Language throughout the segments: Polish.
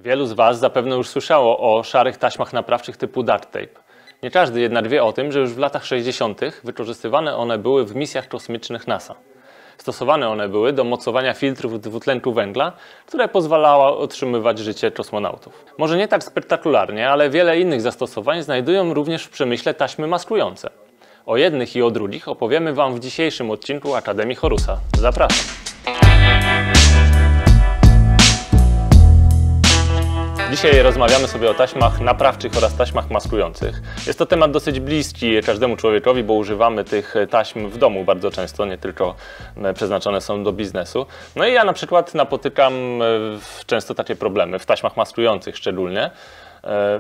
Wielu z Was zapewne już słyszało o szarych taśmach naprawczych typu duct tape. Nie każdy jednak wie o tym, że już w latach 60. wykorzystywane one były w misjach kosmicznych NASA. Stosowane one były do mocowania filtrów dwutlenku węgla, które pozwalało utrzymywać życie kosmonautów. Może nie tak spektakularnie, ale wiele innych zastosowań znajdują również w przemyśle taśmy maskujące. O jednych i o drugich opowiemy Wam w dzisiejszym odcinku Akademii Horusa. Zapraszam! Dzisiaj rozmawiamy sobie o taśmach naprawczych oraz taśmach maskujących. Jest to temat dosyć bliski każdemu człowiekowi, bo używamy tych taśm w domu bardzo często, nie tylko przeznaczone są do biznesu. No i ja na przykład napotykam często takie problemy, w taśmach maskujących szczególnie.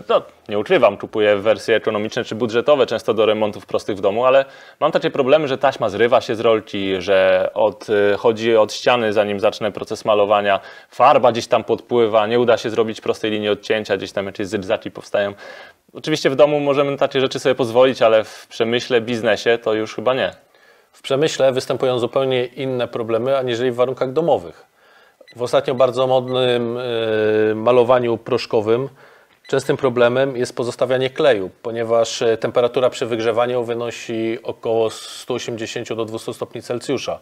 No, nie ukrywam, kupuję wersje ekonomiczne czy budżetowe, często do remontów prostych w domu, ale mam takie problemy, że taśma zrywa się z rolki, że odchodzi od ściany, zanim zacznę proces malowania, farba gdzieś tam podpływa, nie uda się zrobić prostej linii odcięcia, gdzieś tam jakieś zygzaki powstają. Oczywiście w domu możemy takie rzeczy sobie pozwolić, ale w przemyśle, biznesie to już chyba nie. W przemyśle występują zupełnie inne problemy, aniżeli w warunkach domowych. W ostatnio bardzo modnym malowaniu proszkowym częstym problemem jest pozostawianie kleju, ponieważ temperatura przy wygrzewaniu wynosi około 180 do 200 stopni Celsjusza.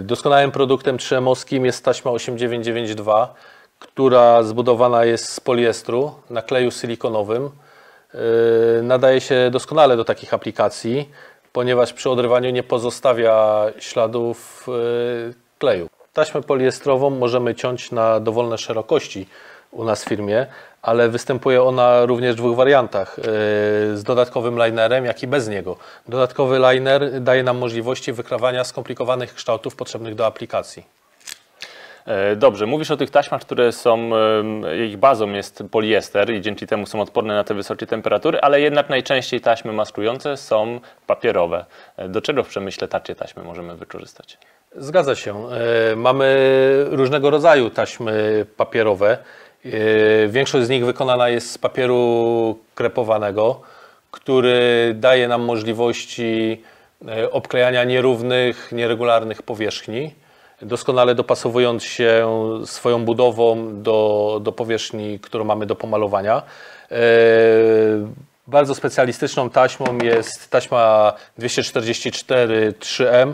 Doskonałym produktem 3M-owskim jest taśma 8992, która zbudowana jest z poliestru na kleju silikonowym. Nadaje się doskonale do takich aplikacji, ponieważ przy odrywaniu nie pozostawia śladów kleju. Taśmę poliestrową możemy ciąć na dowolne szerokości u nas w firmie, ale występuje ona również w dwóch wariantach, z dodatkowym linerem, jak i bez niego. Dodatkowy liner daje nam możliwości wykrawania skomplikowanych kształtów potrzebnych do aplikacji. Dobrze, mówisz o tych taśmach, które są, ich bazą jest poliester i dzięki temu są odporne na te wysokie temperatury, ale jednak najczęściej taśmy maskujące są papierowe. Do czego w przemyśle takie taśmy możemy wykorzystać? Zgadza się. Mamy różnego rodzaju taśmy papierowe. Większość z nich wykonana jest z papieru krepowanego, który daje nam możliwości obklejania nierównych, nieregularnych powierzchni, doskonale dopasowując się swoją budową do powierzchni, którą mamy do pomalowania. Bardzo specjalistyczną taśmą jest taśma 244 3M,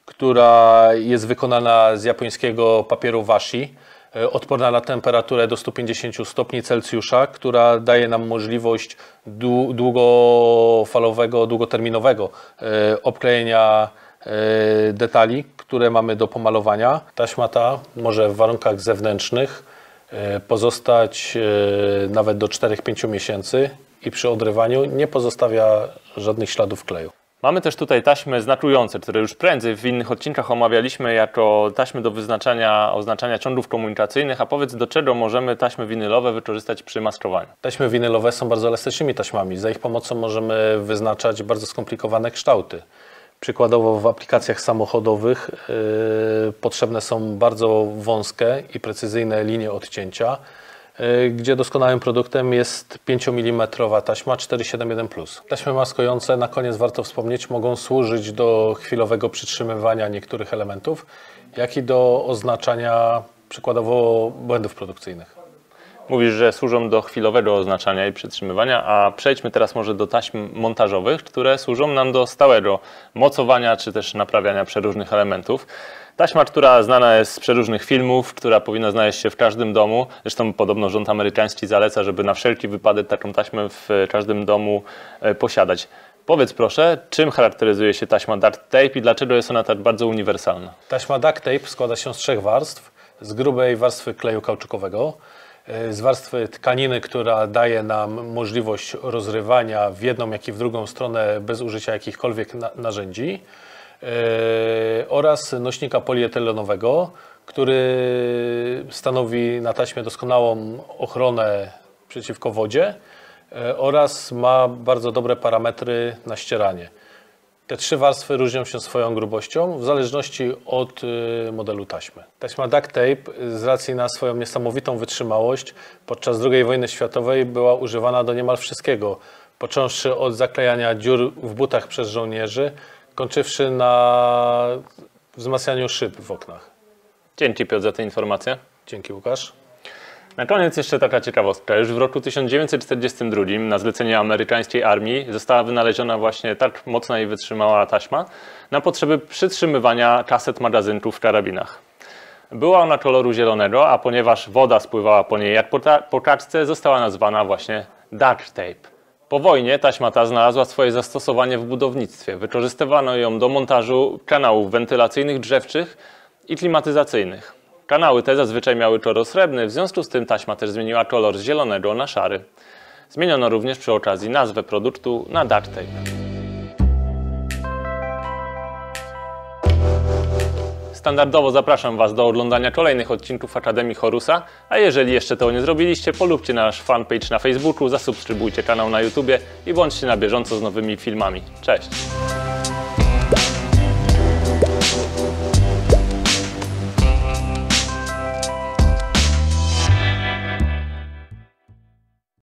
która jest wykonana z japońskiego papieru washi, odporna na temperaturę do 150 stopni Celsjusza, która daje nam możliwość długofalowego, długoterminowego obklejenia detali, które mamy do pomalowania. Taśma ta może w warunkach zewnętrznych pozostać nawet do 4-5 miesięcy i przy odrywaniu nie pozostawia żadnych śladów kleju. Mamy też tutaj taśmy znakujące, które już prędzej w innych odcinkach omawialiśmy jako taśmy do oznaczania ciągów komunikacyjnych, a powiedz, do czego możemy taśmy winylowe wykorzystać przy maskowaniu? Taśmy winylowe są bardzo elastycznymi taśmami. Za ich pomocą możemy wyznaczać bardzo skomplikowane kształty. Przykładowo w aplikacjach samochodowych potrzebne są bardzo wąskie i precyzyjne linie odcięcia, gdzie doskonałym produktem jest 5 mm taśma 471+. Taśmy maskujące, na koniec warto wspomnieć, mogą służyć do chwilowego przytrzymywania niektórych elementów, jak i do oznaczania przykładowo błędów produkcyjnych. Mówisz, że służą do chwilowego oznaczania i przytrzymywania, a przejdźmy teraz może do taśm montażowych, które służą nam do stałego mocowania czy też naprawiania przeróżnych elementów. Taśma, która znana jest z przeróżnych filmów, która powinna znaleźć się w każdym domu. Zresztą podobno rząd amerykański zaleca, żeby na wszelki wypadek taką taśmę w każdym domu posiadać. Powiedz proszę, czym charakteryzuje się taśma duct tape i dlaczego jest ona tak bardzo uniwersalna? Taśma duct tape składa się z 3 warstw. Z grubej warstwy kleju kauczukowego, z warstwy tkaniny, która daje nam możliwość rozrywania w jedną, jak i w drugą stronę bez użycia jakichkolwiek narzędzi, oraz nośnika polietylenowego, który stanowi na taśmie doskonałą ochronę przeciwko wodzie oraz ma bardzo dobre parametry na ścieranie. Te 3 warstwy różnią się swoją grubością w zależności od modelu taśmy. Taśma duct tape z racji na swoją niesamowitą wytrzymałość podczas II wojny światowej była używana do niemal wszystkiego, począwszy od zaklejania dziur w butach przez żołnierzy, kończywszy na wzmacnianiu szyb w oknach. Dzięki Piotr za tę informację. Dzięki Łukasz. Na koniec jeszcze taka ciekawostka. Już w roku 1942 na zlecenie amerykańskiej armii została wynaleziona właśnie tak mocna i wytrzymała taśma na potrzeby przytrzymywania kaset magazynków w karabinach. Była ona koloru zielonego, a ponieważ woda spływała po niej jak po kaczce, została nazwana właśnie duct tape. Po wojnie taśma ta znalazła swoje zastosowanie w budownictwie. Wykorzystywano ją do montażu kanałów wentylacyjnych, grzewczych i klimatyzacyjnych. Kanały te zazwyczaj miały kolor srebrny, w związku z tym taśma też zmieniła kolor z zielonego na szary. Zmieniono również przy okazji nazwę produktu na duct tape. Standardowo zapraszam Was do oglądania kolejnych odcinków Akademii Horusa, a jeżeli jeszcze tego nie zrobiliście, polubcie nasz fanpage na Facebooku, zasubskrybujcie kanał na YouTubie i bądźcie na bieżąco z nowymi filmami. Cześć!